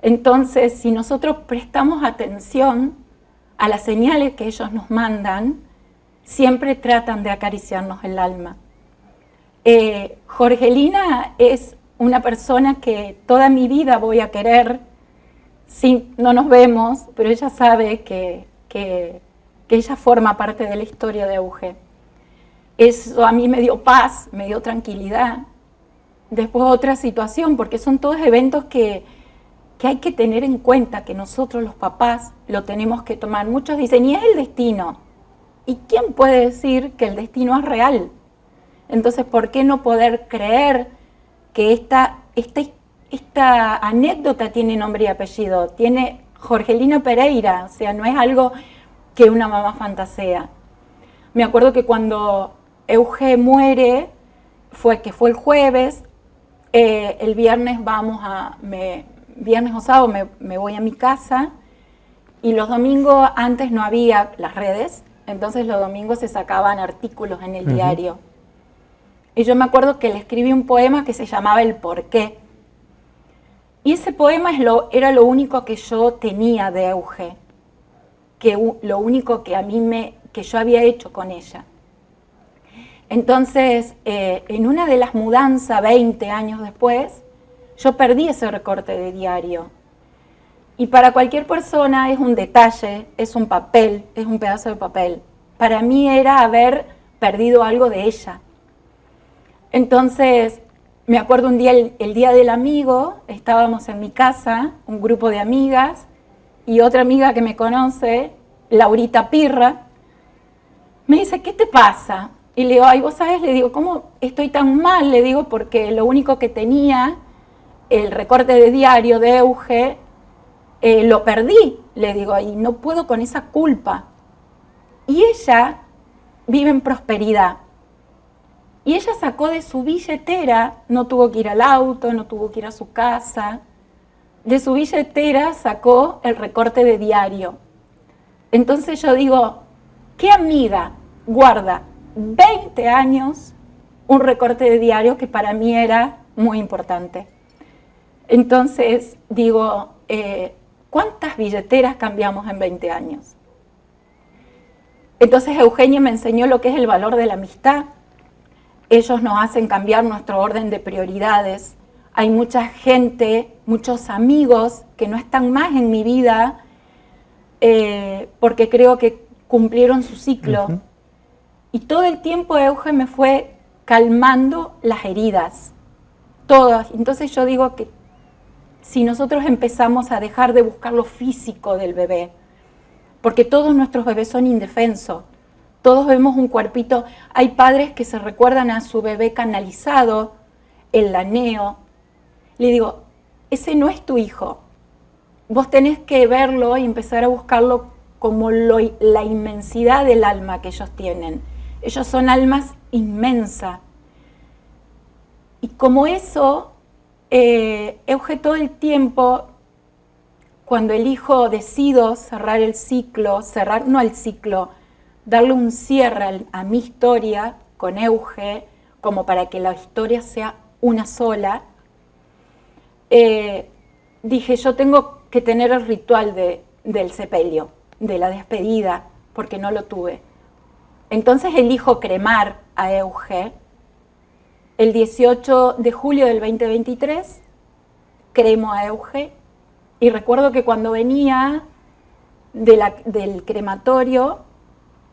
Entonces, si nosotros prestamos atención a las señales que ellos nos mandan, siempre tratan de acariciarnos el alma. Jorgelina es una persona que toda mi vida voy a querer, sí, no nos vemos, pero ella sabe que ella forma parte de la historia de Euge. Eso a mí me dio paz, me dio tranquilidad. Después otra situación, porque son todos eventos que hay que tener en cuenta, que nosotros los papás lo tenemos que tomar. Muchos dicen, y es el destino. ¿Y quién puede decir que el destino es real? Entonces, ¿por qué no poder creer que esta anécdota tiene nombre y apellido? Tiene Jorgelina Pereira, o sea, no es algo que una mamá fantasea. Me acuerdo que cuando Euge muere, fue el jueves, el viernes viernes o sábado me voy a mi casa, y los domingos antes no había las redes, entonces los domingos se sacaban artículos en el diario. Y yo me acuerdo que le escribí un poema que se llamaba El Porqué. Y ese poema era lo único que yo tenía de Euge, lo único que yo había hecho con ella. Entonces, en una de las mudanzas, 20 años después, yo perdí ese recorte de diario. Y para cualquier persona es un detalle, es un papel, es un pedazo de papel. Para mí era haber perdido algo de ella. Entonces, me acuerdo un día, el día del amigo, estábamos en mi casa, un grupo de amigas, y otra amiga que me conoce, Laurita Pirra, me dice, ¿qué te pasa? Y le digo, ay, vos sabés, le digo, ¿cómo estoy tan mal? Le digo, porque lo único que tenía, el recorte de diario de Euge, lo perdí, le digo, y no puedo con esa culpa. Y ella vive en prosperidad. Y ella sacó de su billetera, no tuvo que ir al auto, no tuvo que ir a su casa, de su billetera sacó el recorte de diario. Entonces yo digo, ¿qué amiga guarda 20 años un recorte de diario que para mí era muy importante? Entonces digo, ¿cuántas billeteras cambiamos en 20 años? Entonces Eugenia me enseñó lo que es el valor de la amistad. Ellos nos hacen cambiar nuestro orden de prioridades. Hay mucha gente, muchos amigos que no están más en mi vida porque creo que cumplieron su ciclo. Y todo el tiempo Euge me fue calmando las heridas, todas. Entonces yo digo que si nosotros empezamos a dejar de buscar lo físico del bebé, porque todos nuestros bebés son indefensos, todos vemos un cuerpito. Hay padres que se recuerdan a su bebé canalizado, el laneo. Le digo, ese no es tu hijo. Vos tenés que verlo y empezar a buscarlo como la inmensidad del alma que ellos tienen. Ellos son almas inmensas. Y como eso, Euge todo el tiempo, cuando elijo, decido cerrar el ciclo, darle un cierre a mi historia con Euge, como para que la historia sea una sola, dije, yo tengo que tener el ritual del sepelio, de la despedida, porque no lo tuve. Entonces elijo cremar a Euge. El 18 de julio del 2023 cremo a Euge, y recuerdo que cuando venía del crematorio,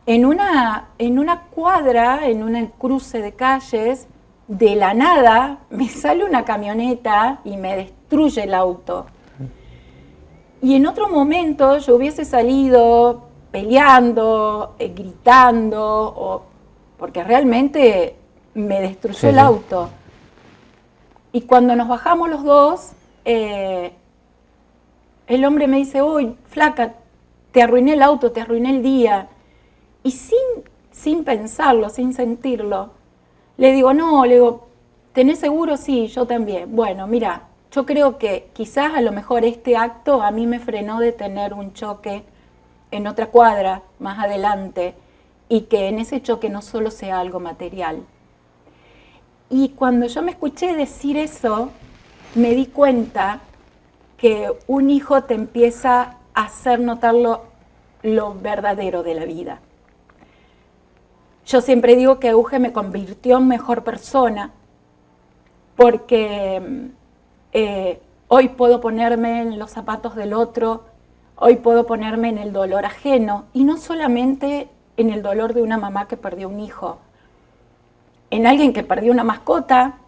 en una cuadra, en un cruce de calles, de la nada me sale una camioneta y me destruye el auto. Y en otro momento yo hubiese salido peleando, gritando, porque realmente me destruyó el auto. Y cuando nos bajamos los dos, el hombre me dice, uy, flaca, te arruiné el auto, te arruiné el día. Y sin pensarlo, sin sentirlo, le digo, no, le digo, ¿tenés seguro? Sí, yo también. Bueno, mira, yo creo que quizás a lo mejor este acto a mí me frenó de tener un choque en otra cuadra más adelante, y que en ese choque no solo sea algo material. Y cuando yo me escuché decir eso, me di cuenta que un hijo te empieza a hacer notar lo verdadero de la vida. Yo siempre digo que Euge me convirtió en mejor persona, porque hoy puedo ponerme en los zapatos del otro, hoy puedo ponerme en el dolor ajeno, y no solamente en el dolor de una mamá que perdió un hijo, en alguien que perdió una mascota,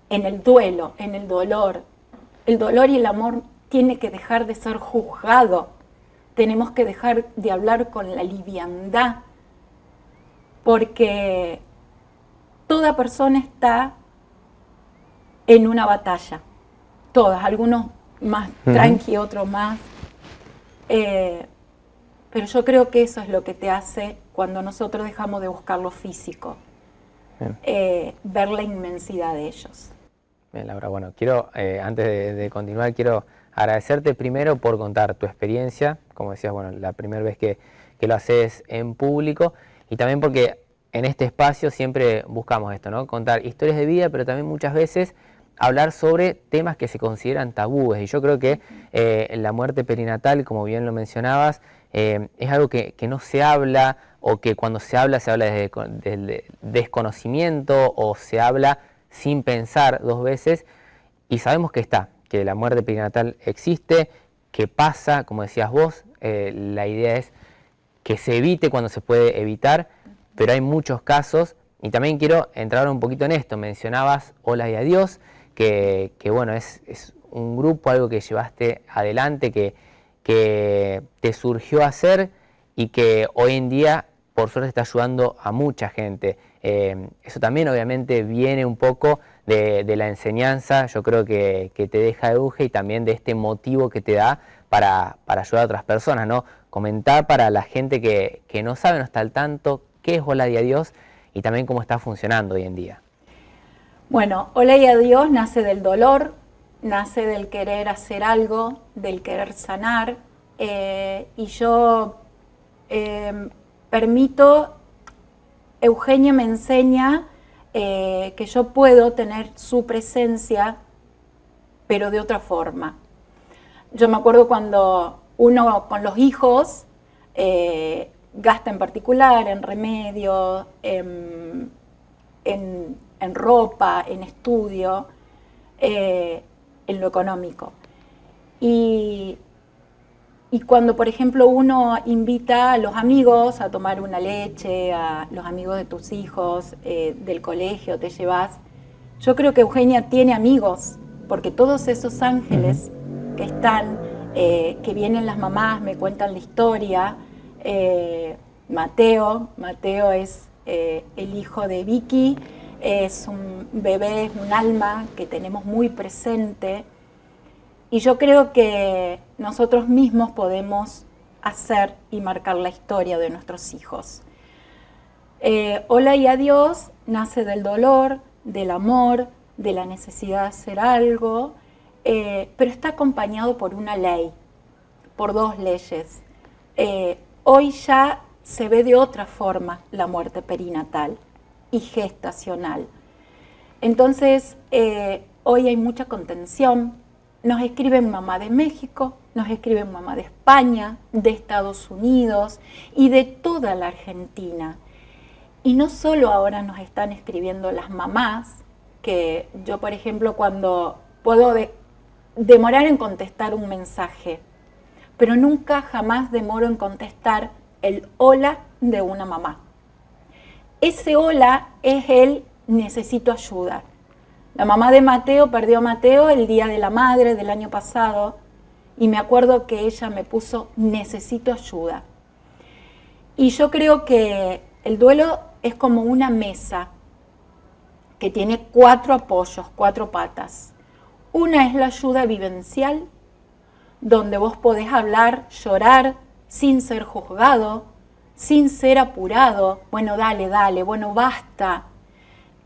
en el duelo, en el dolor. El dolor y el amor tiene que dejar de ser juzgado, tenemos que dejar de hablar con la liviandad, porque toda persona está en una batalla, todas, algunos más tranqui, otros más, pero yo creo que eso es lo que te hace cuando nosotros dejamos de buscar lo físico, ver la inmensidad de ellos. Bien, Laura, bueno, quiero, antes de continuar, quiero agradecerte primero por contar tu experiencia, como decías, bueno, la primera vez que lo haces en público, y también porque en este espacio siempre buscamos esto, ¿no? Contar historias de vida, pero también muchas veces hablar sobre temas que se consideran tabúes. Y yo creo que la muerte perinatal, como bien lo mencionabas, es algo que no se habla, o que cuando se habla desde desconocimiento, o se habla sin pensar dos veces, y sabemos que que la muerte perinatal existe, que pasa, como decías vos, la idea es que se evite cuando se puede evitar, pero hay muchos casos, y también quiero entrar un poquito en esto. Mencionabas Hola y Adiós, que bueno, es un grupo, algo que llevaste adelante, que te surgió hacer, y que hoy en día, por suerte, está ayudando a mucha gente. Eso también obviamente viene un poco de la enseñanza, yo creo que te deja Euge, y también de este motivo que te da para ayudar a otras personas, ¿no? Comentar para la gente que no sabe, no está al tanto, qué es Hola y Adiós, y también cómo está funcionando hoy en día. Bueno, Hola y Adiós nace del dolor, nace del querer hacer algo, del querer sanar, y yo permito, Eugenia me enseña que yo puedo tener su presencia, pero de otra forma. Yo me acuerdo cuando uno con los hijos gasta en particular en remedios, en ropa, en estudio, en lo económico. Y cuando, por ejemplo, uno invita a los amigos a tomar una leche, a los amigos de tus hijos, del colegio, te llevas. Yo creo que Eugenia tiene amigos, porque todos esos ángeles que están, que vienen las mamás, me cuentan la historia. Mateo es el hijo de Vicky, es un bebé, es un alma que tenemos muy presente. Y yo creo que nosotros mismos podemos hacer y marcar la historia de nuestros hijos. Hola y Adiós nace del dolor, del amor, de la necesidad de hacer algo, pero está acompañado por una ley, por dos leyes. Hoy ya se ve de otra forma la muerte perinatal y gestacional. Entonces, hoy hay mucha contención, nos escriben mamá de México, nos escriben mamá de España, de Estados Unidos y de toda la Argentina. Y no solo ahora nos están escribiendo las mamás, que yo, por ejemplo, cuando puedo demorar en contestar un mensaje, pero nunca jamás demoro en contestar el hola de una mamá. Ese hola es el necesito ayuda. La mamá de Mateo perdió a Mateo el Día de la Madre del año pasado y me acuerdo que ella me puso necesito ayuda. Y yo creo que el duelo es como una mesa que tiene 4 apoyos, 4 patas. Una es la ayuda vivencial, donde vos podés hablar, llorar, sin ser juzgado, sin ser apurado. Bueno, dale, bueno, basta.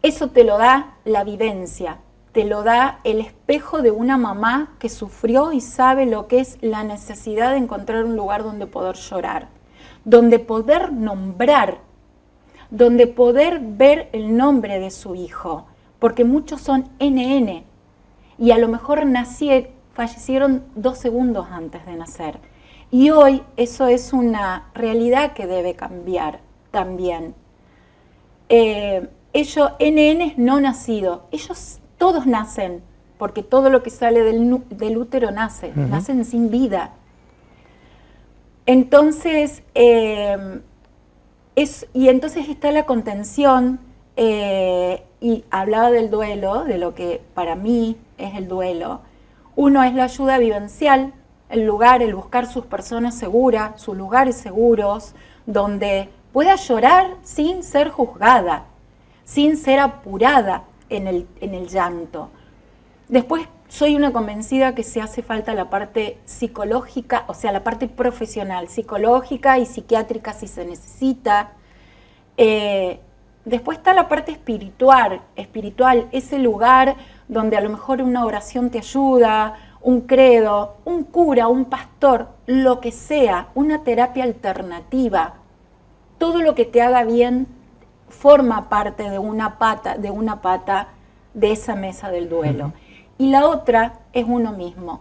Eso te lo da la vivencia, te lo da el espejo de una mamá que sufrió y sabe lo que es la necesidad de encontrar un lugar donde poder llorar, donde poder nombrar, donde poder ver el nombre de su hijo, porque muchos son NN y a lo mejor fallecieron 2 segundos antes de nacer. Y hoy eso es una realidad que debe cambiar también. Ellos, NN no nacido, ellos todos nacen, porque todo lo que sale del útero nace, nacen sin vida. Entonces, y entonces está la contención, y hablaba del duelo, de lo que para mí es el duelo. Uno es la ayuda vivencial, el lugar, el buscar sus personas seguras, sus lugares seguros, donde pueda llorar sin ser juzgada, sin ser apurada en el llanto. Después soy una convencida que se hace falta la parte psicológica, o sea, la parte profesional, psicológica y psiquiátrica si se necesita. Después está la parte espiritual, ese lugar donde a lo mejor una oración te ayuda, un credo, un cura, un pastor, lo que sea, una terapia alternativa. Todo lo que te haga bien forma parte de una pata de esa mesa del duelo. Y la otra es uno mismo.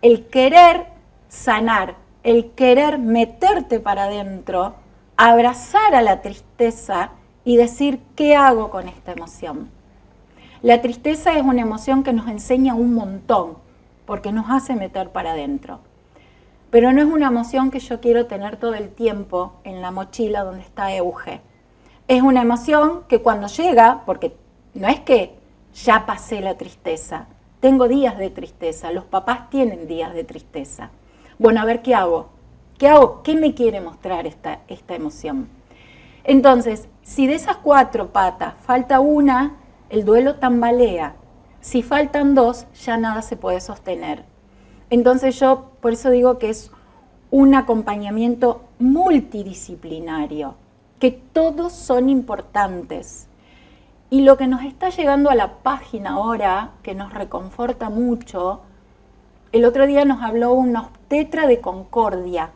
El querer sanar, el querer meterte para adentro, abrazar a la tristeza y decir, ¿qué hago con esta emoción? La tristeza es una emoción que nos enseña un montón, porque nos hace meter para adentro. Pero no es una emoción que yo quiero tener todo el tiempo en la mochila donde está Euge. Es una emoción que cuando llega, porque no es que ya pasé la tristeza, tengo días de tristeza, los papás tienen días de tristeza. Bueno, a ver, ¿qué hago? ¿Qué hago? ¿Qué me quiere mostrar esta emoción? Entonces, si de esas 4 patas falta una, el duelo tambalea. Si faltan 2, ya nada se puede sostener. Entonces yo por eso digo que es un acompañamiento multidisciplinario, que todos son importantes. Y lo que nos está llegando a la página ahora, que nos reconforta mucho, el otro día nos habló un obstetra de Concordia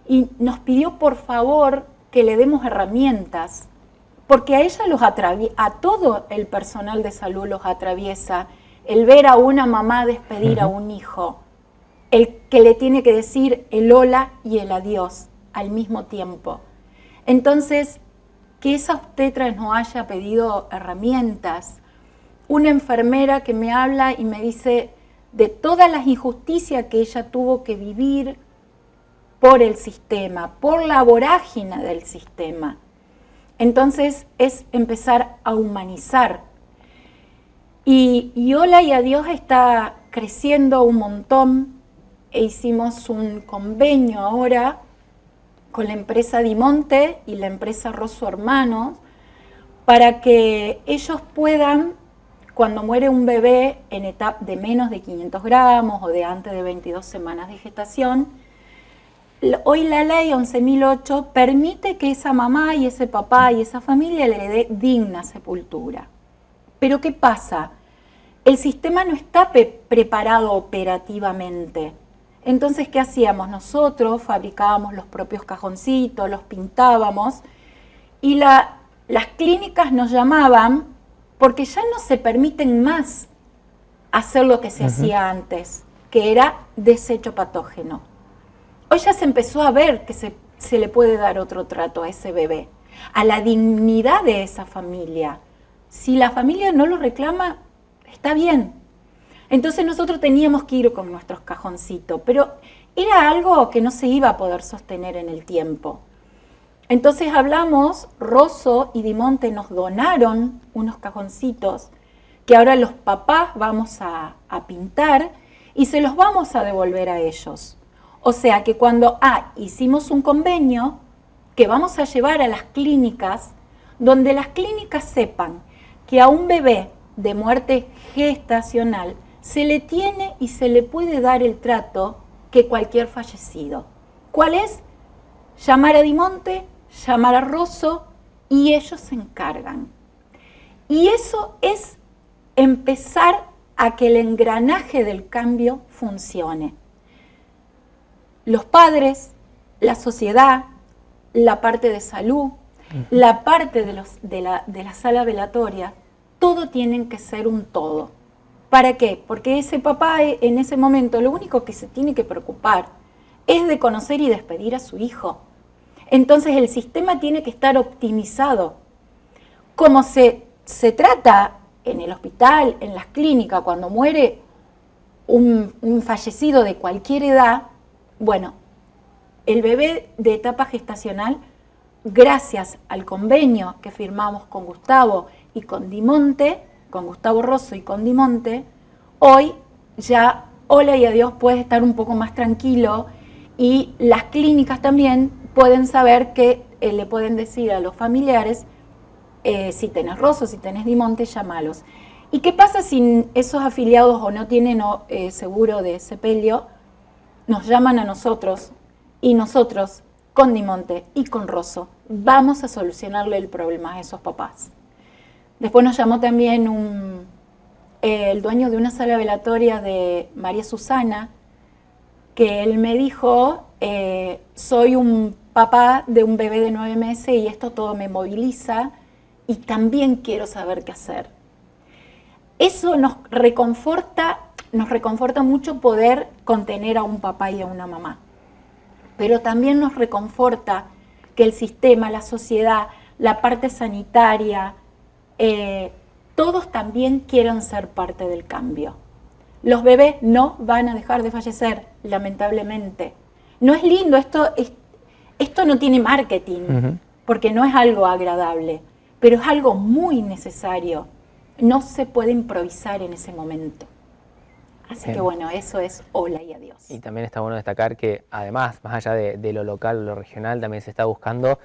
y nos pidió por favor que le demos herramientas, porque a ella a todo el personal de salud los atraviesa el ver a una mamá despedir a un hijo, el que le tiene que decir el hola y el adiós al mismo tiempo. Entonces, que esa obstetra nos haya pedido herramientas, una enfermera que me habla y me dice de todas las injusticias que ella tuvo que vivir por el sistema, por la vorágine del sistema. Entonces es empezar a humanizar. Y Hola y Adiós está creciendo un montón. E hicimos un convenio ahora con la empresa Dimonte y la empresa Rosso Hermanos para que ellos puedan, cuando muere un bebé en etapa de menos de 500 gramos o de antes de 22 semanas de gestación, hoy la ley 11.008 permite que esa mamá y ese papá y esa familia le dé digna sepultura. Pero ¿qué pasa? El sistema no está preparado operativamente. Entonces, ¿qué hacíamos? Nosotros fabricábamos los propios cajoncitos, los pintábamos y las clínicas nos llamaban porque ya no se permiten más hacer lo que se hacía antes. que era desecho patógeno. Hoy ya se empezó a ver que se le puede dar otro trato a ese bebé, a la dignidad de esa familia. Si la familia no lo reclama, está bien. Entonces nosotros teníamos que ir con nuestros cajoncitos, pero era algo que no se iba a poder sostener en el tiempo. Entonces hablamos, Rosso y Dimonte nos donaron unos cajoncitos que ahora los papás vamos a pintar y se los vamos a devolver a ellos. O sea que cuando hicimos un convenio que vamos a llevar a las clínicas, donde las clínicas sepan que a un bebé de muerte gestacional se le tiene y se le puede dar el trato que cualquier fallecido. ¿Cuál es? Llamar a Dimonte, llamar a Rosso y ellos se encargan. Y eso es empezar a que el engranaje del cambio funcione. Los padres, la sociedad, la parte de salud, la parte de la sala velatoria, todo tienen que ser un todo. ¿Para qué? Porque ese papá en ese momento lo único que se tiene que preocupar es de conocer y despedir a su hijo. Entonces el sistema tiene que estar optimizado. Como se trata en el hospital, en las clínicas, cuando muere un fallecido de cualquier edad, bueno, el bebé de etapa gestacional, gracias al convenio que firmamos con Gustavo y con Dimonte, con Gustavo Rosso y con Dimonte, hoy ya, hola y adiós, puedes estar un poco más tranquilo y las clínicas también pueden saber que le pueden decir a los familiares, si tenés Rosso, si tenés Dimonte, llámalos. ¿Y qué pasa si esos afiliados o no tienen seguro de sepelio? Nos llaman a nosotros y nosotros, con Dimonte y con Rosso, vamos a solucionarle el problema a esos papás. Después nos llamó también el dueño de una sala velatoria de María Susana, que él me dijo, soy un papá de un bebé de 9 meses y esto todo me moviliza y también quiero saber qué hacer. Eso nos reconforta mucho poder contener a un papá y a una mamá, pero también nos reconforta que el sistema, la sociedad, la parte sanitaria, todos también quieran ser parte del cambio. Los bebés no van a dejar de fallecer, lamentablemente. No es lindo, esto no tiene marketing, porque no es algo agradable, pero es algo muy necesario. No se puede improvisar en ese momento. Así Bien. Que bueno, eso es hola y adiós. Y también está bueno destacar que además, más allá de lo local, lo regional, también se está buscando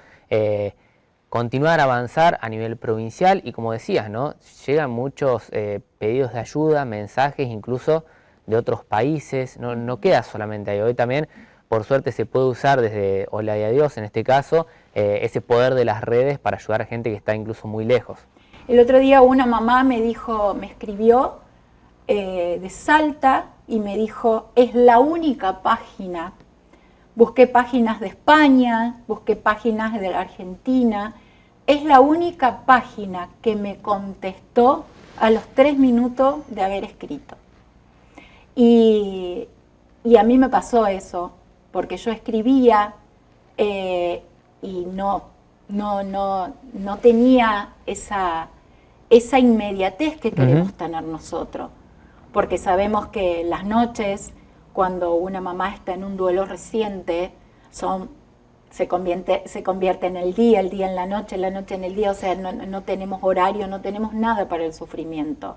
continuar a avanzar a nivel provincial y como decías, ¿no? Llegan muchos pedidos de ayuda, mensajes incluso de otros países, no queda solamente ahí. Hoy también, por suerte, se puede usar desde Hola y Adiós, en este caso, ese poder de las redes para ayudar a gente que está incluso muy lejos. El otro día una mamá me escribió de Salta y me dijo, es la única página. Busqué páginas de España, busqué páginas de la Argentina. Es la única página que me contestó a los 3 minutos de haber escrito. Y a mí me pasó eso, porque yo escribía y no tenía esa inmediatez que queremos tener nosotros. Porque sabemos que las noches, cuando una mamá está en un duelo reciente, se convierte en el día en la noche en el día, o sea, no tenemos horario, no tenemos nada para el sufrimiento.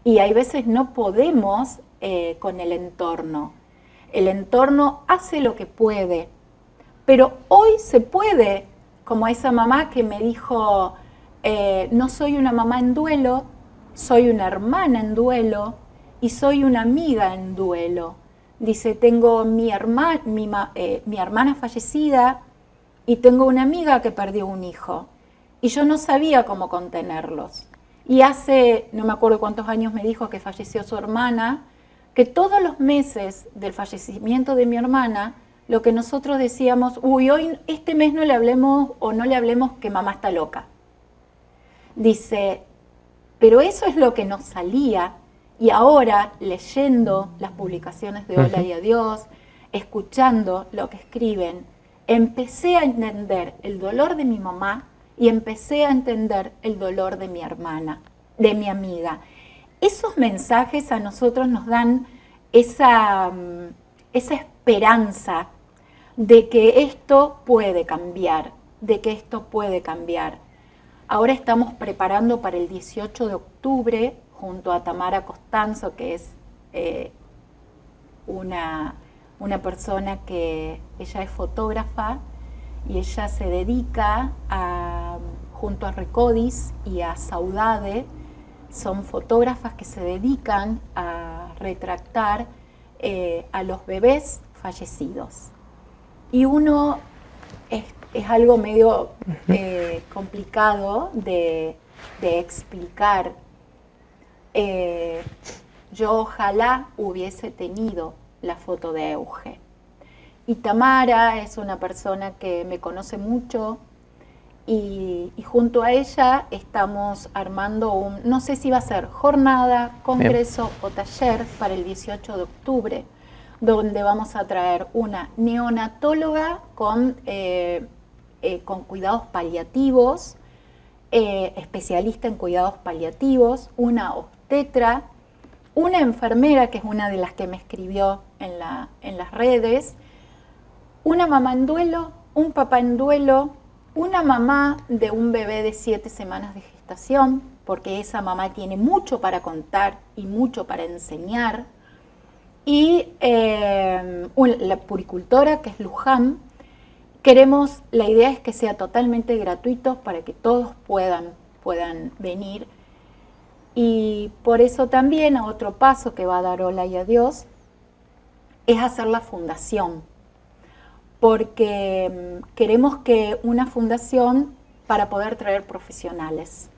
Y hay veces no podemos con el entorno. El entorno hace lo que puede, pero hoy se puede, como esa mamá que me dijo, no soy una mamá en duelo, soy una hermana en duelo y soy una amiga en duelo. Dice, tengo mi hermana fallecida y tengo una amiga que perdió un hijo. Y yo no sabía cómo contenerlos. Y hace, no me acuerdo cuántos años me dijo que falleció su hermana, que todos los meses del fallecimiento de mi hermana, lo que nosotros decíamos, hoy este mes no le hablemos que mamá está loca. Dice, pero eso es lo que nos salía Y ahora, leyendo las publicaciones de Hola y Adiós, escuchando lo que escriben, empecé a entender el dolor de mi mamá y empecé a entender el dolor de mi hermana, de mi amiga. Esos mensajes a nosotros nos dan esa esperanza de que esto puede cambiar, de que esto puede cambiar. Ahora estamos preparando para el 18 de octubre, junto a Tamara Costanzo, que es una persona que ella es fotógrafa y ella se dedica junto a Recodis y a Saudade, son fotógrafas que se dedican a retratar a los bebés fallecidos. Y uno es algo medio complicado de explicar. Yo ojalá hubiese tenido la foto de Euge. Y Tamara es una persona que me conoce mucho y junto a ella estamos armando no sé si va a ser jornada, congreso o taller para el 18 de octubre, donde vamos a traer una neonatóloga con cuidados paliativos, especialista en cuidados paliativos, una obstetra, una enfermera, que es una de las que me escribió en las redes, una mamá en duelo, un papá en duelo, una mamá de un bebé de 7 semanas de gestación, porque esa mamá tiene mucho para contar y mucho para enseñar, y la puricultora, que es Luján. La idea es que sea totalmente gratuito para que todos puedan venir. Y por eso también otro paso que va a dar Hola y Adiós es hacer la fundación, porque queremos que una fundación para poder traer profesionales,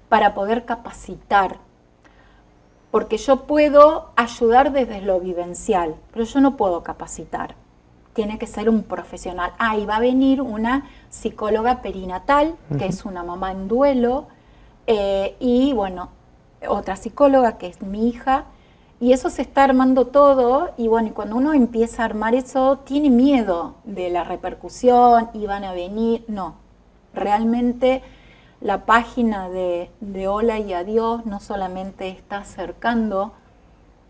para poder capacitar, porque yo puedo ayudar desde lo vivencial, pero yo no puedo capacitar. Tiene que ser un profesional. Y va a venir una psicóloga perinatal, que es una mamá en duelo, y bueno, otra psicóloga que es mi hija, y eso se está armando todo, y bueno, y cuando uno empieza a armar eso, tiene miedo de la repercusión, y van a venir, no, realmente la página de Hola y Adiós no solamente está acercando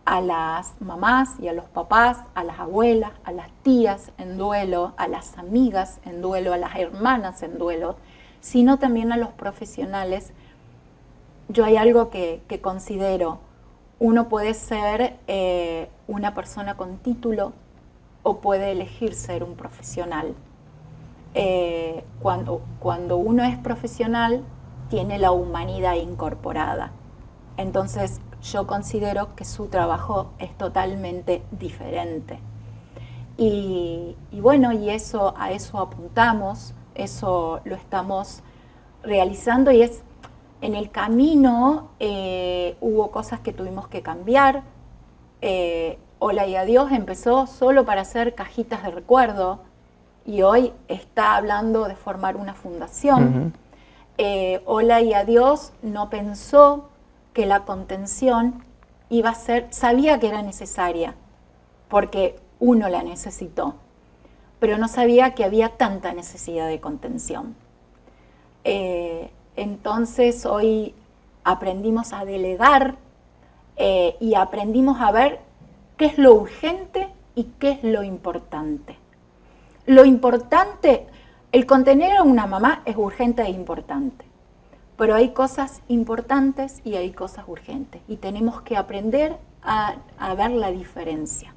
a las mamás y a los papás, a las abuelas, a las tías en duelo, a las amigas en duelo, a las hermanas en duelo, sino también a los profesionales. Yo hay algo que considero, uno puede ser una persona con título o puede elegir ser un profesional. Cuando uno es profesional, tiene la humanidad incorporada. Entonces, yo considero que su trabajo es totalmente diferente. Y bueno, a eso apuntamos, eso lo estamos realizando, y en el camino hubo cosas que tuvimos que cambiar. Hola y Adiós empezó solo para hacer cajitas de recuerdo y hoy está hablando de formar una fundación. Hola y Adiós no pensó que la contención iba a ser, sabía que era necesaria, porque uno la necesitó, pero no sabía que había tanta necesidad de contención. Entonces hoy aprendimos a delegar y aprendimos a ver qué es lo urgente y qué es lo importante. Lo importante, el contener a una mamá es urgente e importante. Pero hay cosas importantes y hay cosas urgentes. Y tenemos que aprender a ver la diferencia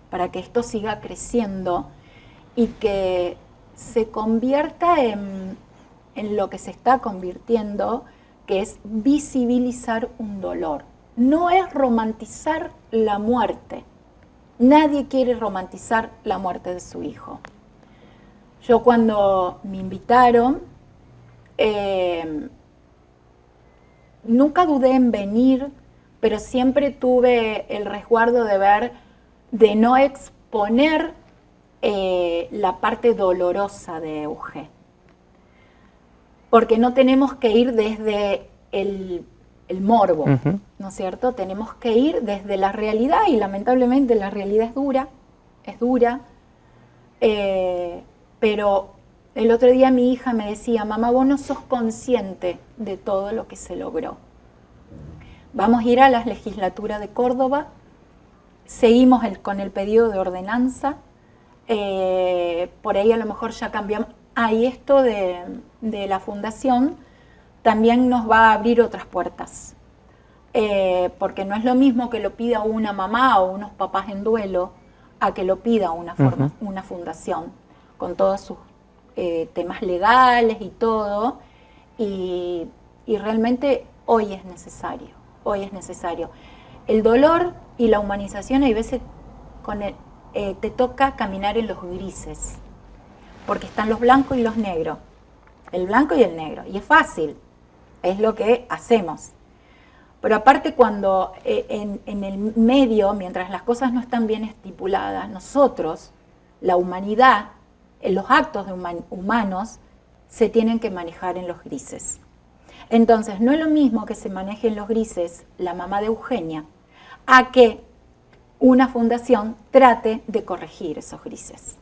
para que esto siga creciendo y que se convierta en lo que se está convirtiendo, que es visibilizar un dolor. No es romantizar la muerte. Nadie quiere romantizar la muerte de su hijo. Yo cuando me invitaron, nunca dudé en venir, pero siempre tuve el resguardo de no exponer la parte dolorosa de Euge. Porque no tenemos que ir desde el morbo, Ujú. ¿no es cierto? Tenemos que ir desde la realidad y lamentablemente la realidad es dura, pero el otro día mi hija me decía, mamá, vos no sos consciente de todo lo que se logró. Vamos a ir a la legislatura de Córdoba, seguimos con el pedido de ordenanza, por ahí a lo mejor ya cambiamos. Y esto de la fundación también nos va a abrir otras puertas, porque no es lo mismo que lo pida una mamá o unos papás en duelo a que lo pida una fundación, con todos sus temas legales y todo, y realmente hoy es necesario. El dolor y la humanización, hay veces te toca caminar en los grises, porque están los blancos y los negros, el blanco y el negro, y es fácil, es lo que hacemos. Pero aparte cuando en el medio, mientras las cosas no están bien estipuladas, nosotros, la humanidad, los actos humanos, se tienen que manejar en los grises. Entonces, no es lo mismo que se maneje en los grises la mamá de Eugenia, a que una fundación trate de corregir esos grises.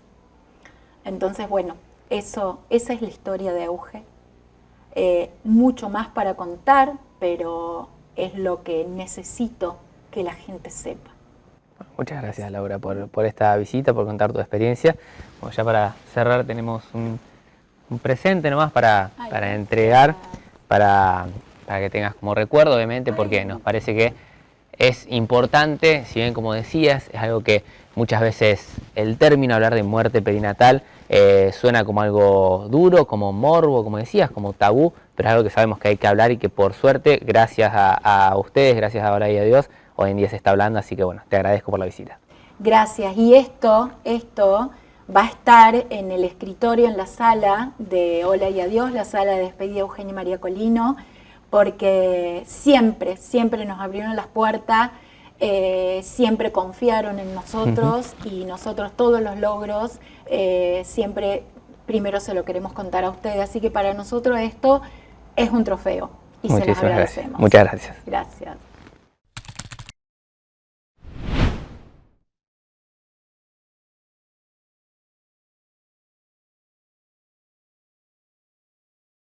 Entonces, bueno, esa es la historia de Euge. Mucho más para contar, pero es lo que necesito que la gente sepa. Muchas gracias, Laura, por esta visita, por contar tu experiencia. Bueno, ya para cerrar tenemos un presente nomás para entregar, para que tengas como recuerdo, obviamente, porque nos parece que es importante, si bien como decías, es algo que muchas veces el término hablar de muerte perinatal suena como algo duro, como morbo, como decías, como tabú, pero es algo que sabemos que hay que hablar y que por suerte, gracias a ustedes, gracias a Ahora y a Dios, hoy en día se está hablando, así que bueno, te agradezco por la visita. Gracias, y esto va a estar en el escritorio, en la sala de Hola y Adiós, la sala de despedida de Eugenia María Colino, porque siempre nos abrieron las puertas, siempre confiaron en nosotros y nosotros todos los logros siempre primero se lo queremos contar a ustedes, así que para nosotros esto es un trofeo y se los agradecemos. Muchas gracias. Gracias.